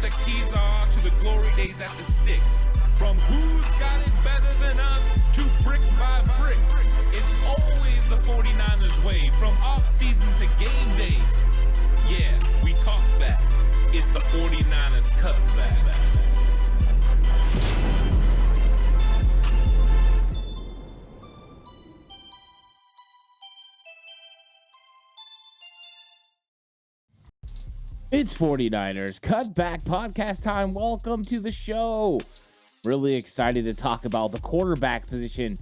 It's a Kezar to the glory days at the stick. From who's got it better than us to brick by brick. It's always the 49ers way, from off-season to game day. Yeah, we talk back. It's the 49ers Cutback. It's 49ers Cutback Podcast time. Welcome to the show. Really excited to talk about the quarterback position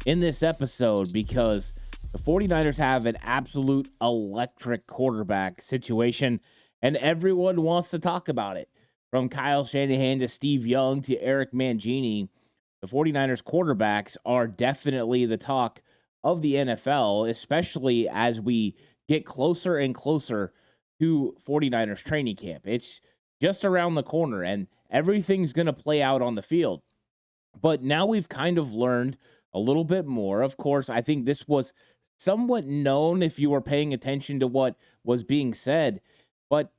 in this episode because the 49ers have an absolute electric quarterback situation and everyone wants to talk about it. From Kyle Shanahan to Steve Young to Eric Mangini, the 49ers quarterbacks are definitely the talk of the NFL, especially as we get closer and closer to 49ers training camp. It's just around the corner and everything's going to play out on the field. But now we've kind of learned a little bit more. Of course, I think this was somewhat known if you were paying attention to what was being said. But,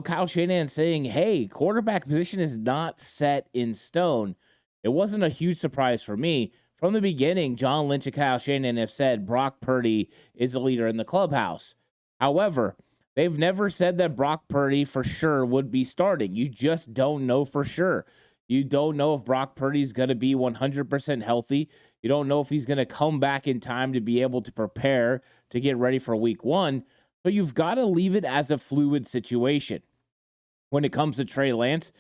Kyle Shanahan saying, hey, quarterback position is not set in stone. It wasn't a huge surprise for me. From the beginning, John Lynch and Kyle Shanahan have said Brock Purdy is the leader in the clubhouse. However, they've never said that Brock Purdy for sure would be starting. You just don't know for sure. You don't know if Brock Purdy's going to be 100% healthy. You don't know if he's going to come back in time to be able to prepare to get ready for week one. So you've got to leave it as a fluid situation. When it comes to Trey Lance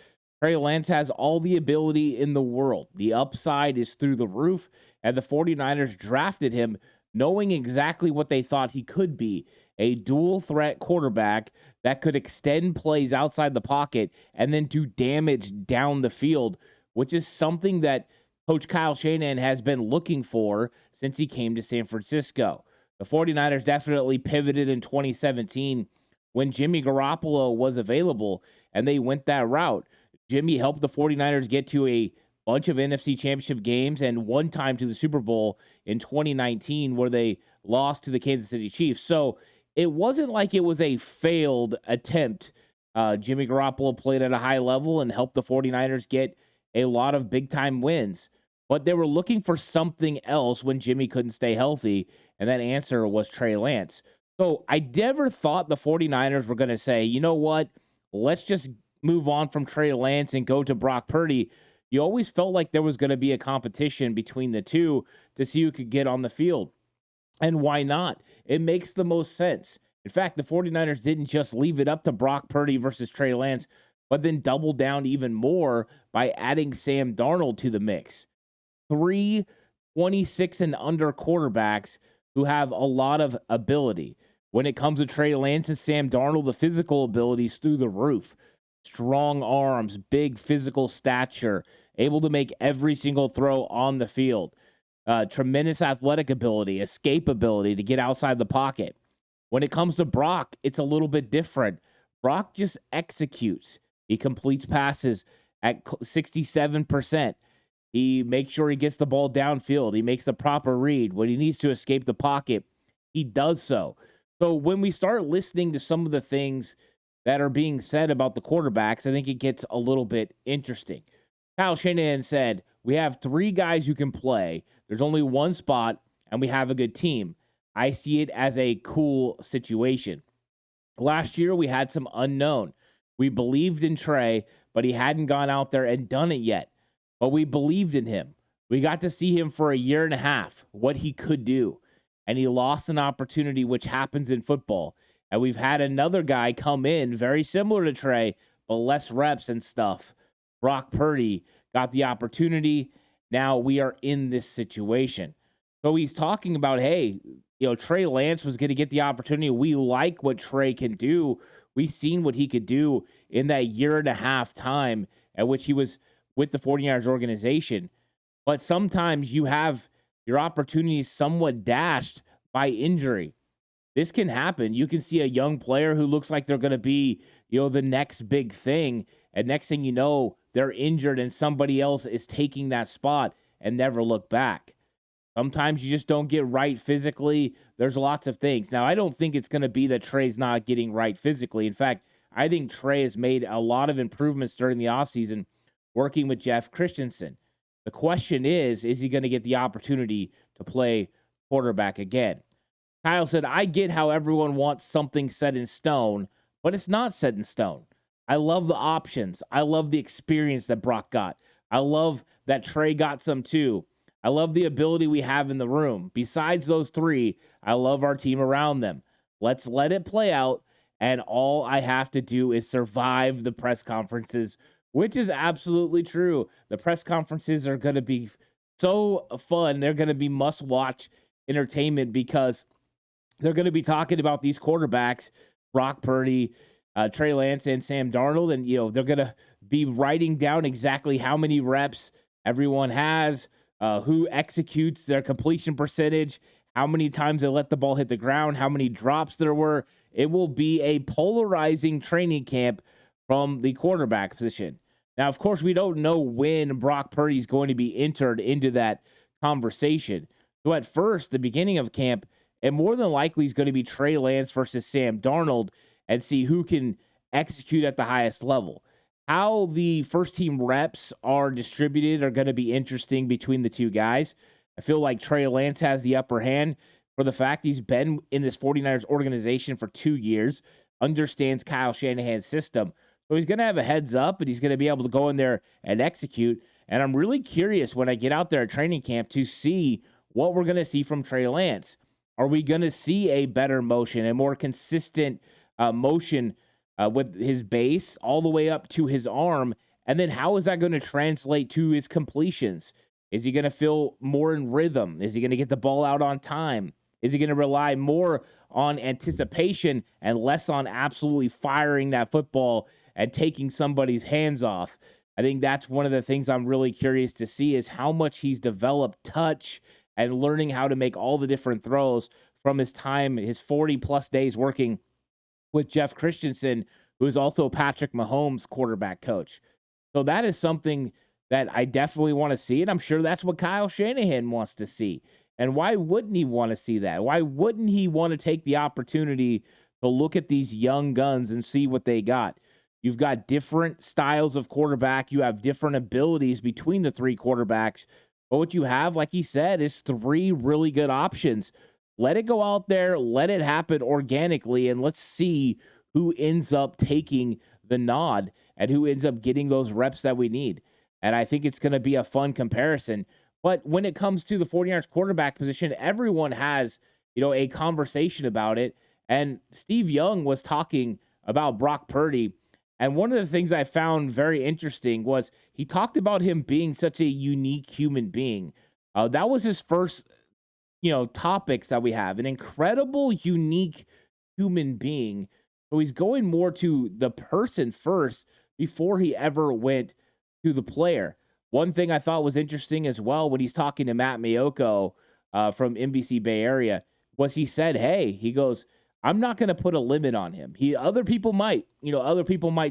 has all the ability in the world. The upside is through the roof, and the 49ers drafted him knowing exactly what they thought he could be. A dual threat quarterback that could extend plays outside the pocket and then do damage down the field, which is something that Coach Kyle Shanahan has been looking for since he came to San Francisco. The 49ers definitely pivoted in 2017 when Jimmy Garoppolo was available, and they went that route. Jimmy helped the 49ers get to a bunch of NFC Championship games and one time to the Super Bowl in 2019 where they lost to the Kansas City Chiefs. So it wasn't like it was a failed attempt. Jimmy Garoppolo played at a high level and helped the 49ers get a lot of big-time wins. But they were looking for something else when Jimmy couldn't stay healthy, and that answer was Trey Lance. So I never thought the 49ers were going to say, you know what, let's just move on from Trey Lance and go to Brock Purdy. You always felt like there was going to be a competition between the two to see who could get on the field. And why not? It makes the most sense. In fact, the 49ers didn't just leave it up to Brock Purdy versus Trey Lance, but then doubled down even more by adding Sam Darnold to the mix. 3 26 and under quarterbacks who have a lot of ability. When it comes to Trey Lance and Sam Darnold, the physical abilities through the roof. Strong arms, big physical stature, able to make every single throw on the field. Tremendous athletic ability, escapability to get outside the pocket. When it comes to Brock, it's a little bit different. Brock just executes. He completes passes at 67%. He makes sure he gets the ball downfield. He makes the proper read. When he needs to escape the pocket, he does so. So when we start listening to some of the things that are being said about the quarterbacks, I think it gets a little bit interesting. Kyle Shanahan said, we have 3 guys who can play. There's only one spot, and we have a good team. I see it as a cool situation. Last year, we had some unknown. We believed in Trey, but he hadn't gone out there and done it yet. But we believed in him. We got to see him for a year and a half, what he could do. And he lost an opportunity, which happens in football. And we've had another guy come in, very similar to Trey, but less reps and stuff. Brock Purdy got the opportunity. Now we are in this situation. So he's talking about, hey, Trey Lance was going to get the opportunity. We like what Trey can do. We've seen what he could do in that year and a half time at which he was with the 49ers organization. But sometimes you have your opportunities somewhat dashed by injury. This can happen. You can see a young player who looks like they're going to be, the next big thing. And next thing you know, they're injured and somebody else is taking that spot and never look back. Sometimes you just don't get right physically. There's lots of things. Now, I don't think it's going to be that Trey's not getting right physically. In fact, I think Trey has made a lot of improvements during the offseason working with Jeff Christensen. The question is he going to get the opportunity to play quarterback again? Kyle said, I get how everyone wants something set in stone, but it's not set in stone. I love the options. I love the experience that Brock got. I love that Trey got some too. I love the ability we have in the room. Besides those three, I love our team around them. Let's let it play out, and all I have to do is survive the press conferences, which is absolutely true. The press conferences are going to be so fun. They're going to be must-watch entertainment because they're going to be talking about these quarterbacks, Brock Purdy, Trey Lance, and Sam Darnold, and they're going to be writing down exactly how many reps everyone has, who executes their completion percentage, how many times they let the ball hit the ground, how many drops there were. It will be a polarizing training camp from the quarterback position. Now, of course, we don't know when Brock Purdy is going to be entered into that conversation. So at first, the beginning of camp, it more than likely is going to be Trey Lance versus Sam Darnold and see who can execute at the highest level. How the first team reps are distributed are going to be interesting between the two guys. I feel like Trey Lance has the upper hand for the fact he's been in this 49ers organization for 2 years, understands Kyle Shanahan's system. So he's going to have a heads up, and he's going to be able to go in there and execute. And I'm really curious when I get out there at training camp to see what we're going to see from Trey Lance. Are we going to see a better motion, a more consistent motion with his base all the way up to his arm? And then how is that going to translate to his completions? Is he going to feel more in rhythm? Is he going to get the ball out on time? Is he going to rely more on anticipation and less on absolutely firing that football and taking somebody's hands off? I think that's one of the things I'm really curious to see is how much he's developed touch and learning how to make all the different throws from his time, his 40-plus days working with Jeff Christensen, who is also Patrick Mahomes' quarterback coach. So that is something that I definitely want to see, and I'm sure that's what Kyle Shanahan wants to see. And why wouldn't he want to see that? Why wouldn't he want to take the opportunity to look at these young guns and see what they got? You've got different styles of quarterback. You have different abilities between the three quarterbacks. But what you have, like he said, is three really good options. Let it go out there. Let it happen organically. And let's see who ends up taking the nod and who ends up getting those reps that we need. And I think it's going to be a fun comparison. But when it comes to the 49ers quarterback position, everyone has, a conversation about it. And Steve Young was talking about Brock Purdy. And one of the things I found very interesting was he talked about him being such a unique human being. That was his first, topics that we have. An incredible, unique human being. So he's going more to the person first before he ever went to the player. One thing I thought was interesting as well when he's talking to Matt Maiocco from NBC Bay Area was he said, he goes, I'm not going to put a limit on him. Other people might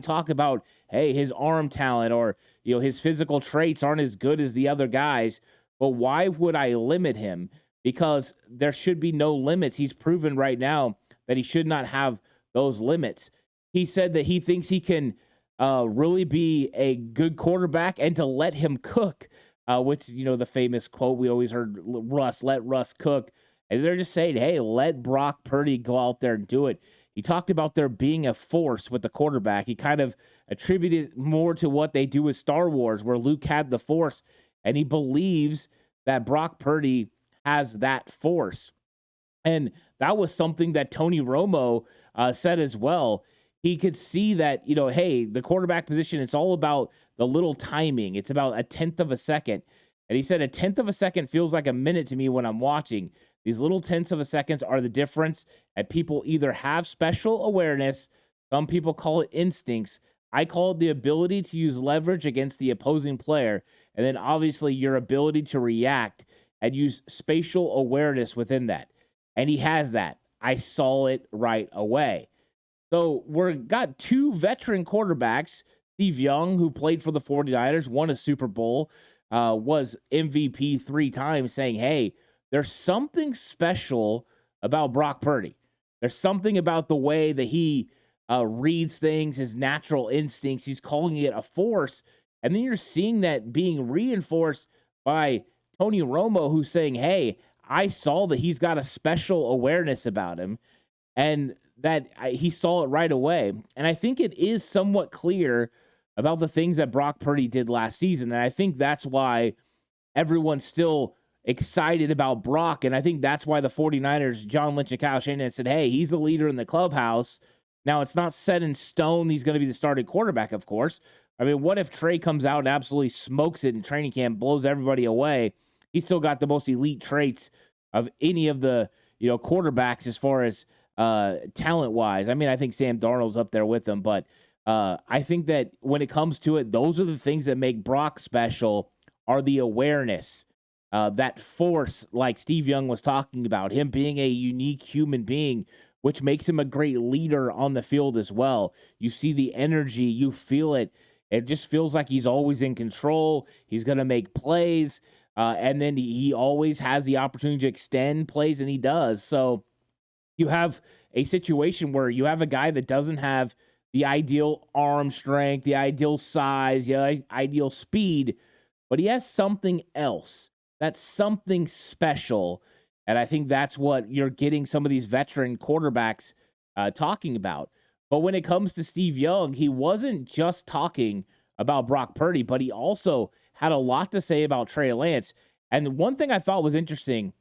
talk about, his arm talent or, his physical traits aren't as good as the other guys, but why would I limit him? Because there should be no limits. He's proven right now that he should not have those limits. He said that he thinks he can really be a good quarterback and to let him cook, which, the famous quote we always heard, let Russ cook. And they're just saying, let Brock Purdy go out there and do it. He talked about there being a force with the quarterback. He kind of attributed more to what they do with Star Wars, where Luke had the force, and he believes that Brock Purdy has that force. And that was something that Tony Romo said as well. He could see that, the quarterback position, it's all about the little timing. It's about a tenth of a second. And he said a tenth of a second feels like a minute to me when I'm watching. These little tenths of a seconds are the difference. And people either have special awareness. Some people call it instincts. I call it the ability to use leverage against the opposing player. And then obviously your ability to react and use spatial awareness within that. And he has that. I saw it right away. So we've got two veteran quarterbacks. Steve Young, who played for the 49ers, won a Super Bowl, was MVP 3 times, saying, there's something special about Brock Purdy. There's something about the way that he reads things, his natural instincts. He's calling it a force. And then you're seeing that being reinforced by Tony Romo, who's saying, hey, I saw that he's got a special awareness about him and that he saw it right away. And I think it is somewhat clear about the things that Brock Purdy did last season. And I think that's why everyone's still excited about Brock. And I think that's why the 49ers, John Lynch and Kyle Shanahan said, hey, he's a leader in the clubhouse. Now, it's not set in stone he's going to be the starting quarterback, of course. I mean, what if Trey comes out and absolutely smokes it in training camp, blows everybody away? He's still got the most elite traits of any of the quarterbacks as far as talent-wise. I mean, I think Sam Darnold's up there with him, but I think that when it comes to it, those are the things that make Brock special are the awareness, that force like Steve Young was talking about, him being a unique human being, which makes him a great leader on the field as well. You see the energy, you feel it. It just feels like he's always in control. He's going to make plays, and then he always has the opportunity to extend plays, and he does. So you have a situation where you have a guy that doesn't have the ideal arm strength, the ideal size, the ideal speed, but he has something else. That's something special. And I think that's what you're getting some of these veteran quarterbacks talking about. But when it comes to Steve Young, he wasn't just talking about Brock Purdy, but he also had a lot to say about Trey Lance. And one thing I thought was interesting,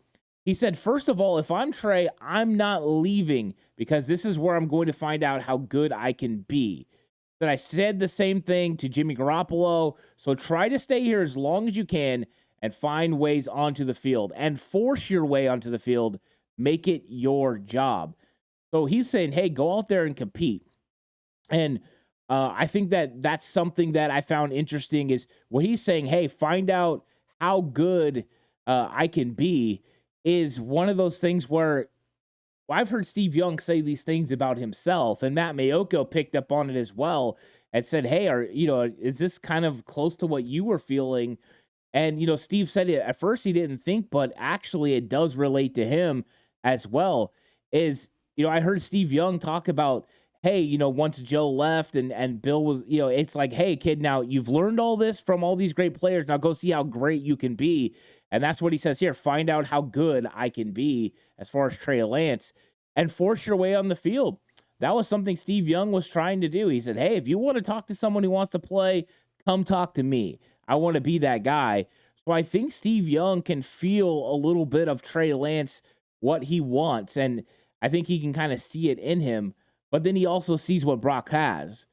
he said, first of all, if I'm Trey, I'm not leaving because this is where I'm going to find out how good I can be. Then I said the same thing to Jimmy Garoppolo. So try to stay here as long as you can and find ways onto the field and force your way onto the field. Make it your job. So he's saying, hey, go out there and compete. And I think that that's something that I found interesting is what he's saying, hey, find out how good I can be is one of those things where I've heard Steve Young say these things about himself, and Matt Mayoko picked up on it as well and said, hey, is this kind of close to what you were feeling? And, Steve said it at first he didn't think, but actually it does relate to him as well. I heard Steve Young talk about, hey, once Joe left and Bill was, it's like, hey, kid, now you've learned all this from all these great players. Now go see how great you can be. And that's what he says here. Find out how good I can be as far as Trey Lance and force your way on the field. That was something Steve Young was trying to do. He said, hey, if you want to talk to someone who wants to play, come talk to me. I want to be that guy. So I think Steve Young can feel a little bit of Trey Lance, what he wants. And I think he can kind of see it in him. But then he also sees what Brock has.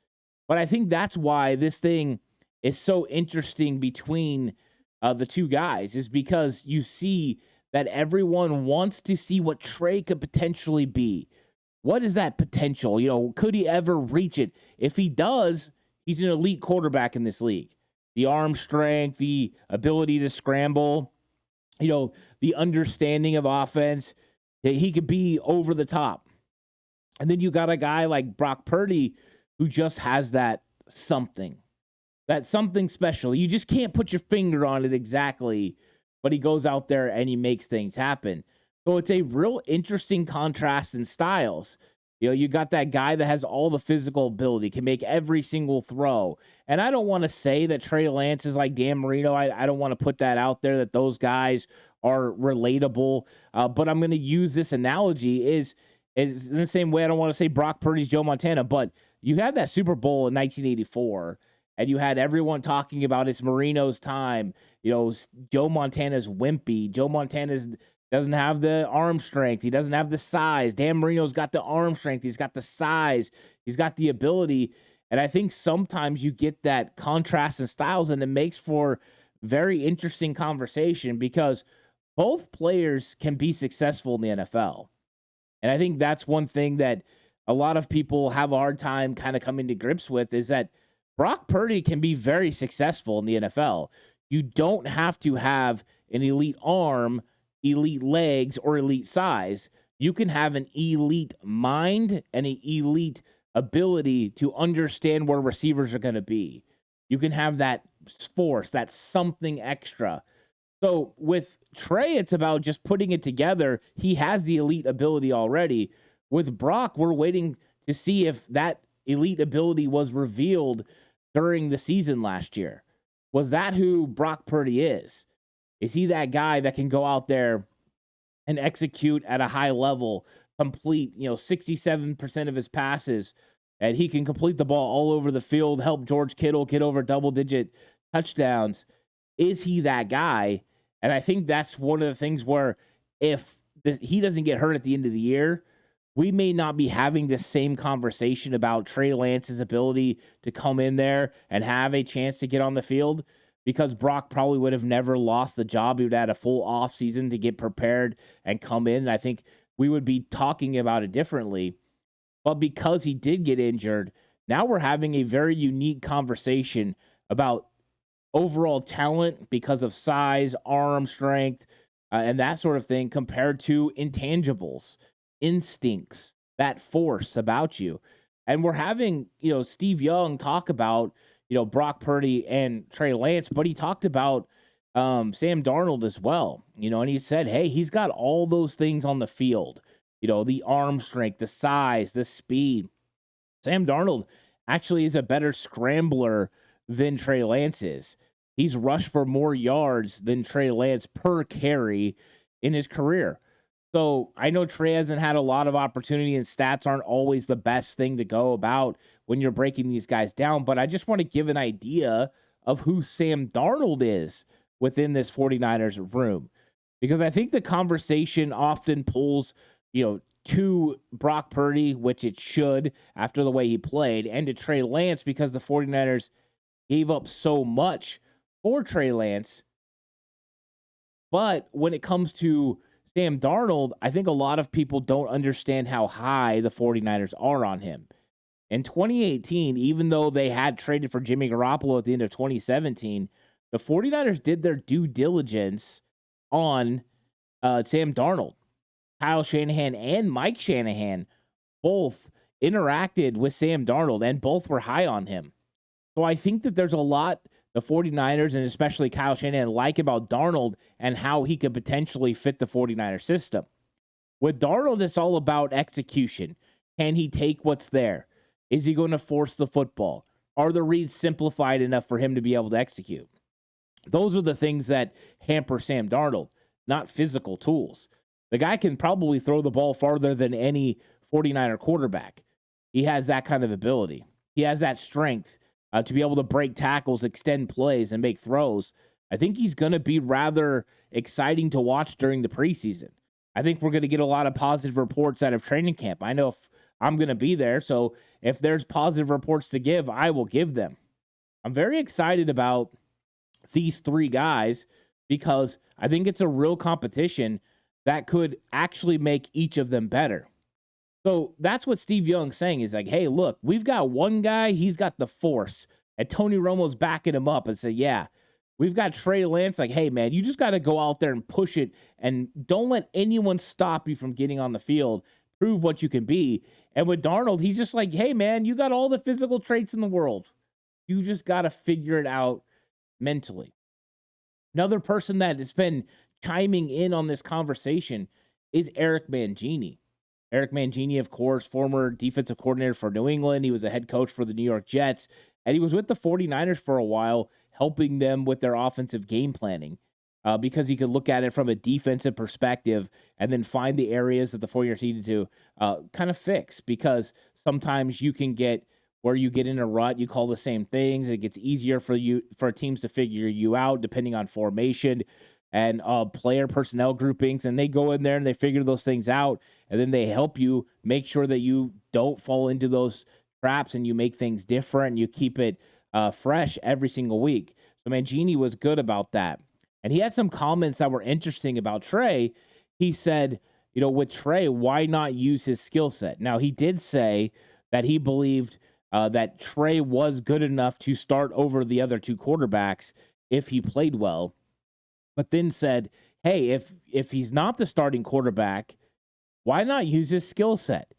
But I think that's why this thing is so interesting between the two guys, is because you see that everyone wants to see what Trey could potentially be. What is that potential? Could he ever reach it? If he does, he's an elite quarterback in this league. The arm strength, the ability to scramble, the understanding of offense, that he could be over the top. And then you got a guy like Brock Purdy who just has that something special. You just can't put your finger on it exactly, but he goes out there and he makes things happen. So it's a real interesting contrast in styles. You got that guy that has all the physical ability, can make every single throw. And I don't want to say that Trey Lance is like Dan Marino. I don't want to put that out there that those guys are relatable. But I'm going to use this analogy is in the same way I don't want to say Brock Purdy's Joe Montana, but you had that Super Bowl in 1984, and you had everyone talking about it's Marino's time. Joe Montana's wimpy. Joe Montana's doesn't have the arm strength. He doesn't have the size. Dan Marino's got the arm strength. He's got the size. He's got the ability. And I think sometimes you get that contrast in styles, and it makes for very interesting conversation because both players can be successful in the NFL. And I think that's one thing that a lot of people have a hard time kind of coming to grips with is that Brock Purdy can be very successful in the NFL. You don't have to have an elite arm, elite legs, or elite size. You can have an elite mind and an elite ability to understand where receivers are going to be. You can have that force, that something extra. So with Trey, it's about just putting it together. He has the elite ability already. With Brock, we're waiting to see if that elite ability was revealed during the season last year. Was that who Brock Purdy is? Is he that guy that can go out there and execute at a high level, complete, 67% of his passes, and he can complete the ball all over the field, help George Kittle get over double-digit touchdowns? Is he that guy? And I think that's one of the things where if he doesn't get hurt at the end of the year, we may not be having the same conversation about Trey Lance's ability to come in there and have a chance to get on the field, because Brock probably would have never lost the job. He would have had a full offseason to get prepared and come in. And I think we would be talking about it differently. But because he did get injured, now we're having a very unique conversation about overall talent because of size, arm strength, and that sort of thing, compared to intangibles, instincts, that force about you. And we're having, Steve Young talk about, Brock Purdy and Trey Lance, but he talked about Sam Darnold as well, and he said, hey, he's got all those things on the field, the arm strength, the size, the speed. Sam Darnold actually is a better scrambler than Trey Lance is. He's rushed for more yards than Trey Lance per carry in his career. So I know Trey hasn't had a lot of opportunity, and stats aren't always the best thing to go about when you're breaking these guys down, but I just want to give an idea of who Sam Darnold is within this 49ers room, because I think the conversation often pulls, to Brock Purdy, which it should after the way he played, and to Trey Lance because the 49ers gave up so much for Trey Lance. But when it comes to Sam Darnold, I think a lot of people don't understand how high the 49ers are on him. In 2018, even though they had traded for Jimmy Garoppolo at the end of 2017, the 49ers did their due diligence on Sam Darnold. Kyle Shanahan and Mike Shanahan both interacted with Sam Darnold, and both were high on him. So I think that there's a lot the 49ers, and especially Kyle Shanahan, like about Darnold and how he could potentially fit the 49ers system. With Darnold, it's all about execution. Can he take what's there? Is he going to force the football? Are the reads simplified enough for him to be able to execute? Those are the things that hamper Sam Darnold, not physical tools. The guy can probably throw the ball farther than any 49er quarterback. He has that kind of ability. He has that strength to be able to break tackles, extend plays, and make throws. I think he's going to be rather exciting to watch during the preseason. I think we're going to get a lot of positive reports out of training camp. I know if I'm going to be there, so if there's positive reports to give, I will give them. I'm very excited about these three guys because I think it's a real competition that could actually make each of them better. So that's what Steve Young's saying is like, hey, look, we've got one guy, he's got the force. And Tony Romo's backing him up and say, yeah, we've got Trey Lance. Like, hey, man, you just got to go out there and push it and don't let anyone stop you from getting on the field. Prove what you can be. And with Darnold, he's just like, hey, man, you got all the physical traits in the world. You just got to figure it out mentally. Another person that has been chiming in on this conversation is Eric Mangini. Eric Mangini, of course, former defensive coordinator for New England. He was a head coach for the New York Jets, and he was with the 49ers for a while, helping them with their offensive game planning because he could look at it from a defensive perspective and then find the areas that the 49ers needed to kind of fix, because sometimes you can get where you get in a rut, you call the same things. It gets easier for teams to figure you out depending on formation and player personnel groupings, and they go in there and they figure those things out, and then they help you make sure that you don't fall into those traps and you make things different and you keep it fresh every single week. So Mangini was good about that. And he had some comments that were interesting about Trey. He said, with Trey, why not use his skill set? Now, he did say that he believed that Trey was good enough to start over the other two quarterbacks if he played well, but then said, hey, if he's not the starting quarterback, why not use his skill set?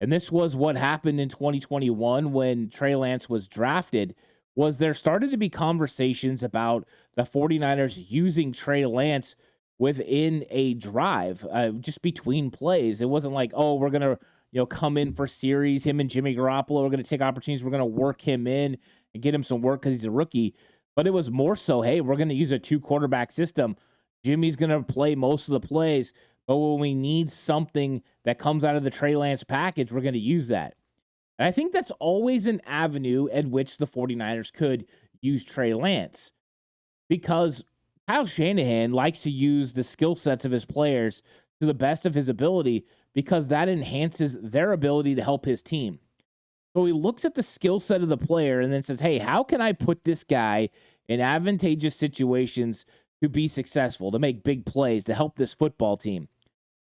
And this was what happened in 2021 when Trey Lance was drafted, was there started to be conversations about the 49ers using Trey Lance within a drive, just between plays. It wasn't like, oh, we're going to, come in for series. Him and Jimmy Garoppolo are going to take opportunities. We're going to work him in and get him some work because he's a rookie. But it was more so, hey, we're going to use a 2-quarterback system. Jimmy's going to play most of the plays, but when we need something that comes out of the Trey Lance package, we're going to use that. And I think that's always an avenue at which the 49ers could use Trey Lance, because Kyle Shanahan likes to use the skill sets of his players to the best of his ability, because that enhances their ability to help his team. So he looks at the skill set of the player and then says, hey, how can I put this guy in advantageous situations to be successful, to make big plays, to help this football team?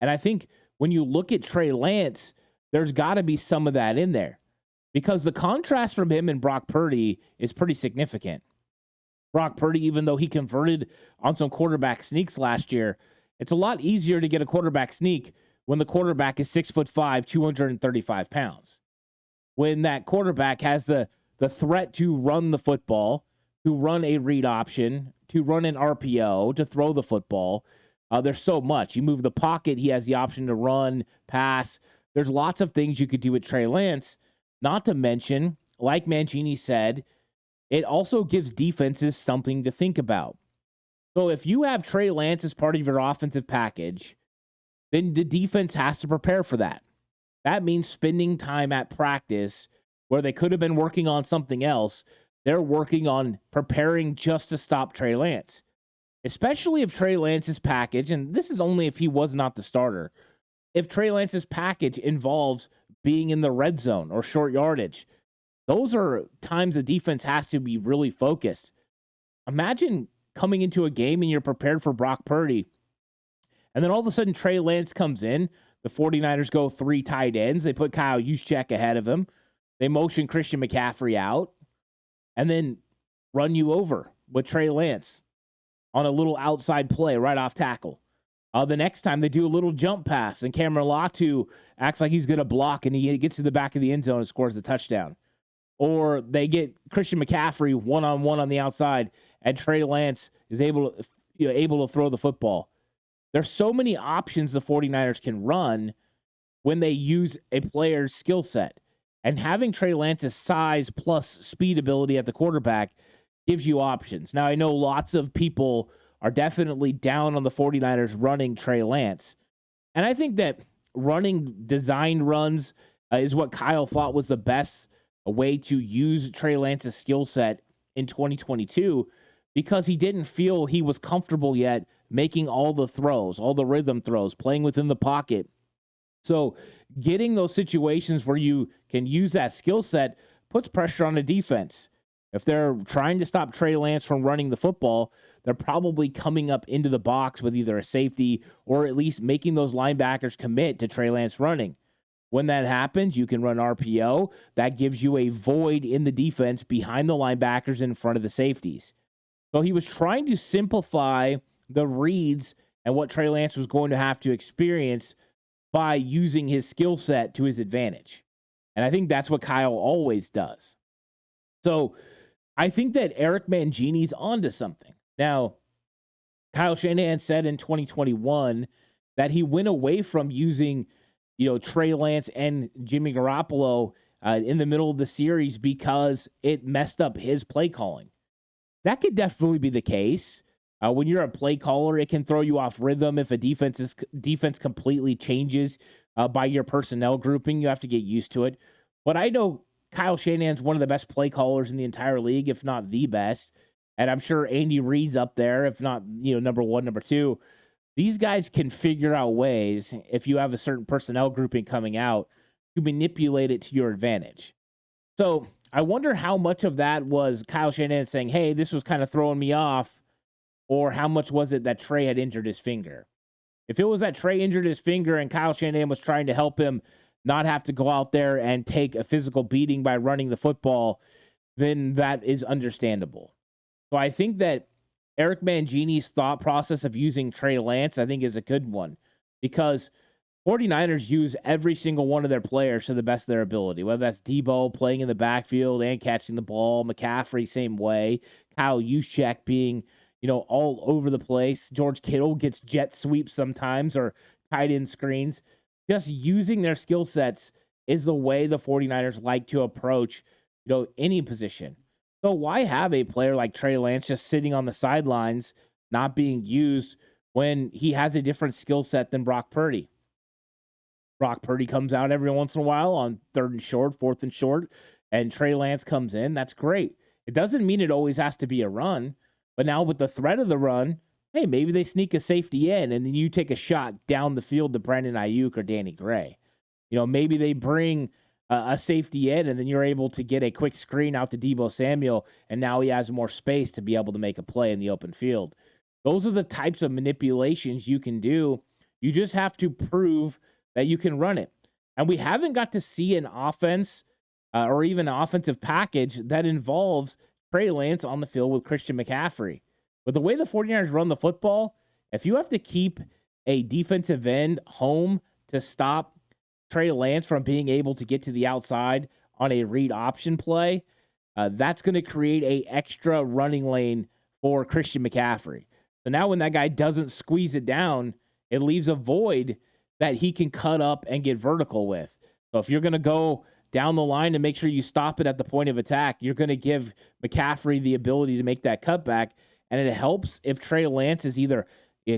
And I think when you look at Trey Lance, there's got to be some of that in there, because the contrast from him and Brock Purdy is pretty significant. Brock Purdy, even though he converted on some quarterback sneaks last year, it's a lot easier to get a quarterback sneak when the quarterback is 6'5", 235 pounds. When that quarterback has the threat to run the football, to run a read option, to run an RPO, to throw the football, there's so much. You move the pocket, he has the option to run, pass. There's lots of things you could do with Trey Lance, not to mention, like Mangini said, it also gives defenses something to think about. So if you have Trey Lance as part of your offensive package, then the defense has to prepare for that. That means spending time at practice where they could have been working on something else. They're working on preparing just to stop Trey Lance, especially if Trey Lance's package, and this is only if he was not the starter, if Trey Lance's package involves being in the red zone or short yardage. Those are times the defense has to be really focused. Imagine coming into a game and you're prepared for Brock Purdy, and then all of a sudden Trey Lance comes in. The 49ers go 3 tight ends. They put Kyle Juszczyk ahead of him. They motion Christian McCaffrey out and then run you over with Trey Lance on a little outside play right off tackle. The next time they do a little jump pass and Cameron Latu acts like he's going to block and he gets to the back of the end zone and scores the touchdown. Or they get Christian McCaffrey one-on-one on the outside and Trey Lance is able to throw the football. There's so many options the 49ers can run when they use a player's skill set. And having Trey Lance's size plus speed ability at the quarterback gives you options. Now, I know lots of people are definitely down on the 49ers running Trey Lance. And I think that running design runs is what Kyle thought was the best way to use Trey Lance's skill set in 2022, because he didn't feel he was comfortable yet making all the throws, all the rhythm throws, playing within the pocket. So getting those situations where you can use that skill set puts pressure on the defense. If they're trying to stop Trey Lance from running the football, they're probably coming up into the box with either a safety or at least making those linebackers commit to Trey Lance running. When that happens, you can run RPO. That gives you a void in the defense behind the linebackers in front of the safeties. So he was trying to simplify the reads and what Trey Lance was going to have to experience by using his skill set to his advantage. And I think that's what Kyle always does. So I think that Eric Mangini's onto something. Now, Kyle Shanahan said in 2021 that he went away from using, Trey Lance and Jimmy Garoppolo in the middle of the series because it messed up his play calling. That could definitely be the case. When you're a play caller, it can throw you off rhythm if a defense completely changes by your personnel grouping. You have to get used to it. But I know Kyle Shanahan's one of the best play callers in the entire league, if not the best. And I'm sure Andy Reid's up there, if not, number 1, number 2. These guys can figure out ways, if you have a certain personnel grouping coming out, to manipulate it to your advantage. So I wonder how much of that was Kyle Shanahan saying, hey, this was kind of throwing me off, or how much was it that Trey had injured his finger? If it was that Trey injured his finger and Kyle Shanahan was trying to help him not have to go out there and take a physical beating by running the football, then that is understandable. So I think that Eric Mangini's thought process of using Trey Lance, I think, is a good one, because 49ers use every single one of their players to the best of their ability, whether that's Debo playing in the backfield and catching the ball, McCaffrey same way, Kyle Juszczyk being, all over the place. George Kittle gets jet sweeps sometimes or tight end screens. just using their skill sets is the way the 49ers like to approach, any position. So why have a player like Trey Lance just sitting on the sidelines, not being used when he has a different skill set than Brock Purdy? Brock Purdy comes out every once in a while on 3rd and short, 4th and short, and Trey Lance comes in. That's great. It doesn't mean it always has to be a run, but now with the threat of the run, hey, maybe they sneak a safety in and then you take a shot down the field to Brandon Ayuk or Danny Gray. Maybe they bring a safety in and then you're able to get a quick screen out to Deebo Samuel, and now he has more space to be able to make a play in the open field. Those are the types of manipulations you can do. You just have to prove that you can run it. And we haven't got to see an offense or even an offensive package that involves Trey Lance on the field with Christian McCaffrey. But the way the 49ers run the football, if you have to keep a defensive end home to stop Trey Lance from being able to get to the outside on a read option play, that's going to create a extra running lane for Christian McCaffrey. So now when that guy doesn't squeeze it down, it leaves a void that he can cut up and get vertical with. So if you're going to go down the line and make sure you stop it at the point of attack, you're going to give McCaffrey the ability to make that cutback. And it helps if Trey Lance is either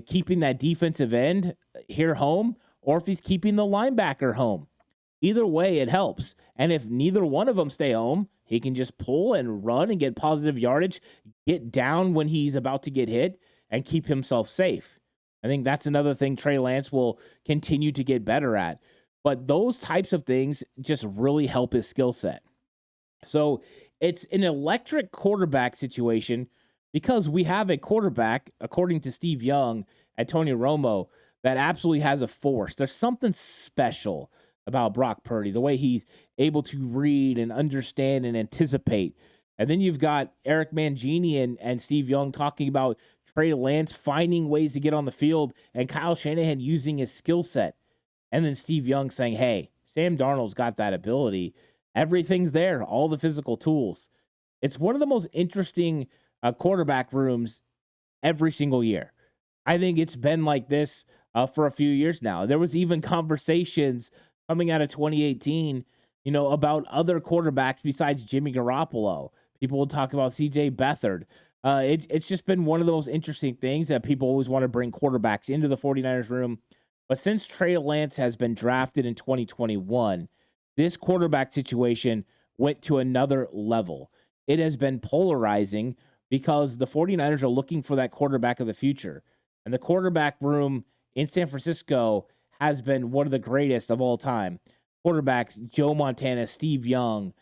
keeping that defensive end here home or if he's keeping the linebacker home. Either way, it helps. And if neither one of them stay home, he can just pull and run and get positive yardage, get down when he's about to get hit, and keep himself safe. I think that's another thing Trey Lance will continue to get better at. But those types of things just really help his skill set. So it's an electric quarterback situation because we have a quarterback, according to Steve Young at Tony Romo, that absolutely has a force. There's something special about Brock Purdy, the way he's able to read and understand and anticipate. And then you've got Eric Mangini and Steve Young talking about Trey Lance finding ways to get on the field and Kyle Shanahan using his skill set. And then Steve Young saying, hey, Sam Darnold's got that ability. Everything's there, all the physical tools. It's one of the most interesting quarterback rooms every single year. I think it's been like this for a few years now. There was even conversations coming out of 2018, about other quarterbacks besides Jimmy Garoppolo. People will talk about CJ Beathard. It's just been one of the most interesting things that people always want to bring quarterbacks into the 49ers room. But since Trey Lance has been drafted in 2021, this quarterback situation went to another level. It has been polarizing because the 49ers are looking for that quarterback of the future. And the quarterback room in San Francisco has been one of the greatest of all time. Quarterbacks Joe Montana, Steve Young,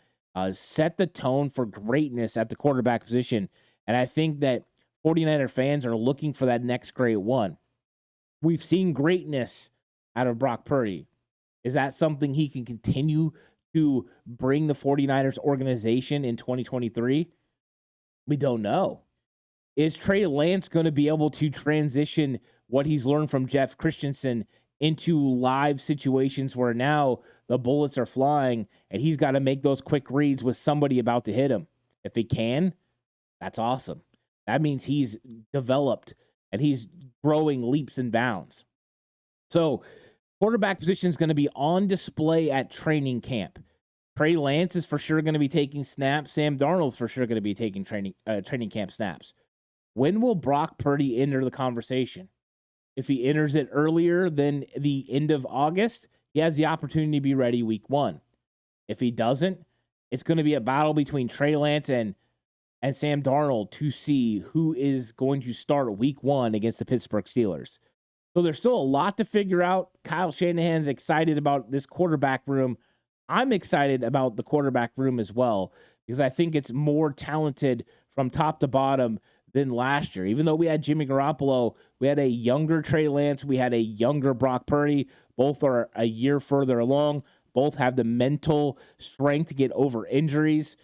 set the tone for greatness at the quarterback position. And I think that 49er fans are looking for that next great one. We've seen greatness out of Brock Purdy. Is that something he can continue to bring the 49ers organization in 2023? We don't know. Is Trey Lance going to be able to transition what he's learned from Jeff Christensen into live situations where now the bullets are flying and he's got to make those quick reads with somebody about to hit him? If he can, that's awesome. That means he's developed and he's growing leaps and bounds. So quarterback position is going to be on display at training camp. Trey Lance is for sure going to be taking snaps. Sam Darnold's for sure going to be taking training camp snaps. When will Brock Purdy enter the conversation? If he enters it earlier than the end of August, he has the opportunity to be ready week 1. If he doesn't, it's going to be a battle between Trey Lance and Sam Darnold to see who is going to start week 1 against the Pittsburgh Steelers. So there's still a lot to figure out. Kyle Shanahan's excited about this quarterback room. I'm excited about the quarterback room as well because I think it's more talented from top to bottom than last year. Even though we had Jimmy Garoppolo, we had a younger Trey Lance, we had a younger Brock Purdy. Both are a year further along. Both have the mental strength to get over injuries.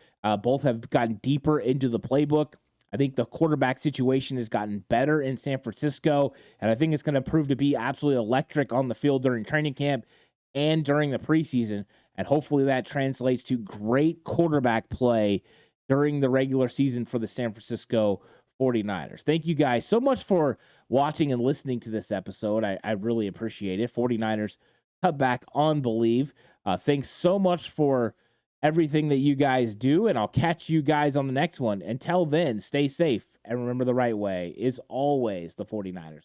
Both have gotten deeper into the playbook. I think the quarterback situation has gotten better in San Francisco, and I think it's going to prove to be absolutely electric on the field during training camp and during the preseason, and hopefully that translates to great quarterback play during the regular season for the San Francisco 49ers. Thank you guys so much for watching and listening to this episode. I really appreciate it. 49ers Cutback on Believe. Thanks so much for everything that you guys do, and I'll catch you guys on the next one. Until then, stay safe, and remember the right way is always the 49ers.